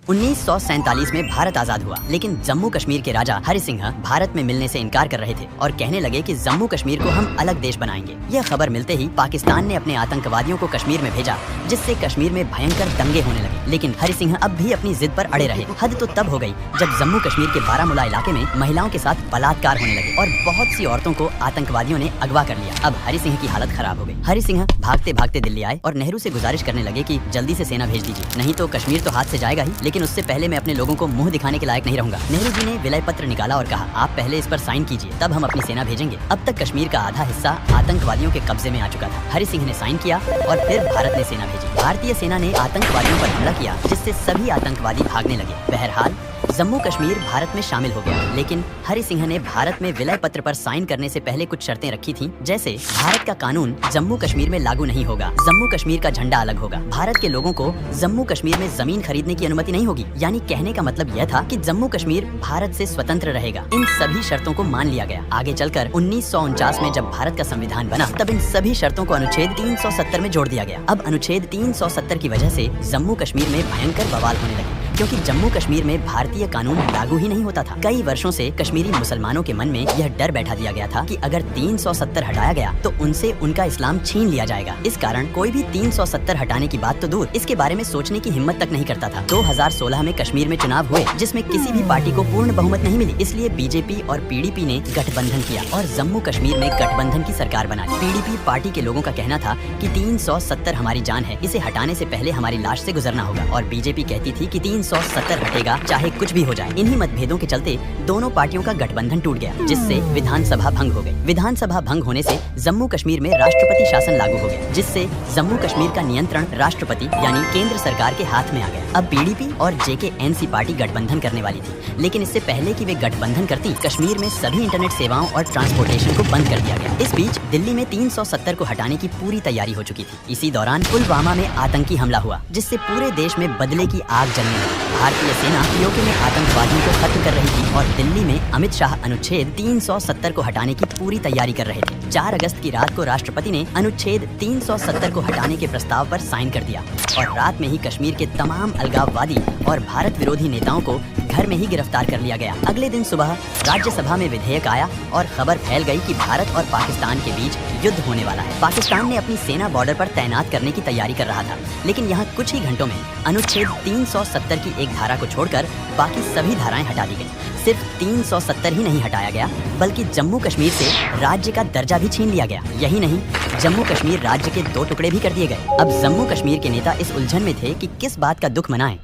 1947 में भारत आजाद हुआ, लेकिन जम्मू कश्मीर के राजा हरि सिंह भारत में मिलने से इनकार कर रहे थे और कहने लगे कि जम्मू कश्मीर को हम अलग देश बनाएंगे। यह खबर मिलते ही पाकिस्तान ने अपने आतंकवादियों को कश्मीर में भेजा, जिससे कश्मीर में भयंकर दंगे होने लगे। लेकिन हरि सिंह अब भी अपनी जिद पर अड़े रहे। हद तो तब हो गई जब जम्मू कश्मीर के बारामूला इलाके में महिलाओं के साथ बलात्कार होने लगे और बहुत सी औरतों को आतंकवादियों ने अगवा कर लिया। अब हरि सिंह की हालत खराब हो गई। हरि सिंह भागते भागते दिल्ली आए और नेहरू से गुजारिश करने लगे कि जल्दी से सेना भेज दीजिए, नहीं तो कश्मीर तो हाथ से जाएगा ही, लेकिन उससे पहले मैं अपने लोगों को मुंह दिखाने के लायक नहीं रहूंगा। नेहरू जी ने विलय पत्र निकाला और कहा, आप पहले इस पर साइन कीजिए, तब हम अपनी सेना भेजेंगे। अब तक कश्मीर का आधा हिस्सा आतंकवादियों के कब्जे में आ चुका था। हरि सिंह ने साइन किया और फिर भारत ने सेना भेजी। भारतीय सेना ने आतंकवादियों पर हमला किया, जिससे सभी आतंकवादी भागने लगे। बहरहाल जम्मू कश्मीर भारत में शामिल हो गया, लेकिन हरि सिंह ने भारत में विलय पत्र पर साइन करने से पहले कुछ शर्तें रखी थीं, जैसे भारत का कानून जम्मू कश्मीर में लागू नहीं होगा, जम्मू कश्मीर का झंडा अलग होगा, भारत के लोगों को जम्मू कश्मीर में जमीन खरीदने की अनुमति नहीं होगी। यानी कहने का मतलब यह था कि जम्मू कश्मीर भारत से स्वतंत्र रहेगा। इन सभी शर्तों को मान लिया गया। आगे चलकर 1949 में जब भारत का संविधान बना, तब इन सभी शर्तों को अनुच्छेद 370 में जोड़ दिया गया। अब अनुच्छेद 370 की वजह से जम्मू कश्मीर में भयंकर बवाल होने लगे, क्योंकि जम्मू कश्मीर में भारतीय कानून लागू ही नहीं होता था। कई वर्षों से कश्मीरी मुसलमानों के मन में यह डर बैठा दिया गया था कि अगर 370 हटाया गया तो उनसे उनका इस्लाम छीन लिया जाएगा। इस कारण कोई भी 370 हटाने की बात तो दूर, इसके बारे में सोचने की हिम्मत तक नहीं करता था। 2016 में कश्मीर में चुनाव हुए, जिसमें किसी भी पार्टी को पूर्ण बहुमत नहीं मिली। इसलिए बीजेपी और पीडीपी ने गठबंधन किया और जम्मू कश्मीर में गठबंधन की सरकार बना ली। पीडीपी पार्टी के लोगों का कहना था कि 370 हमारी जान है, इसे हटाने से पहले हमारी लाश से गुजरना होगा, और बीजेपी कहती थी कि 370 हटेगा चाहे कुछ भी हो जाए। इन्हीं मतभेदों के चलते दोनों पार्टियों का गठबंधन टूट गया, जिससे विधानसभा भंग हो गई। विधानसभा भंग होने से जम्मू कश्मीर में राष्ट्रपति शासन लागू हो गया, जिससे जम्मू कश्मीर का नियंत्रण राष्ट्रपति यानी केंद्र सरकार के हाथ में आ गया। अब पीडीपी और जेकेएनसी पार्टी गठबंधन करने वाली थी, लेकिन इससे पहले कि वे गठबंधन करती, कश्मीर में सभी इंटरनेट सेवाओं और ट्रांसपोर्टेशन को बंद कर दिया गया। इस बीच दिल्ली में 370 को हटाने की पूरी तैयारी हो चुकी थी। इसी दौरान पुलवामा में आतंकी हमला हुआ, जिससे पूरे देश में बदले की आग जलने लगी। भारतीय सेना पीओके में आतंकवादियों को खत्म कर रही थी और दिल्ली में अमित शाह अनुच्छेद 370 को हटाने की पूरी तैयारी कर रहे थे। 4 अगस्त की रात को राष्ट्रपति ने अनुच्छेद 370 को हटाने के प्रस्ताव पर साइन कर दिया और रात में ही कश्मीर के तमाम अलगाववादी और भारत विरोधी नेताओं को घर में ही गिरफ्तार कर लिया गया। अगले दिन सुबह राज्यसभा में विधेयक आया और खबर फैल गई कि भारत और पाकिस्तान के बीच युद्ध होने वाला है। पाकिस्तान ने अपनी सेना बॉर्डर पर तैनात करने की तैयारी कर रहा था, लेकिन यहाँ कुछ ही घंटों में अनुच्छेद 370 की एक धारा को छोड़कर बाकी सभी धाराएं हटा दी गई। सिर्फ 370 ही नहीं हटाया गया, बल्कि जम्मू कश्मीर से राज्य का दर्जा भी छीन लिया गया। यही नहीं, जम्मू कश्मीर राज्य के 2 टुकड़े भी कर दिए गए। अब जम्मू कश्मीर के नेता इस उलझन में थे कि किस बात का दुख मनाएं।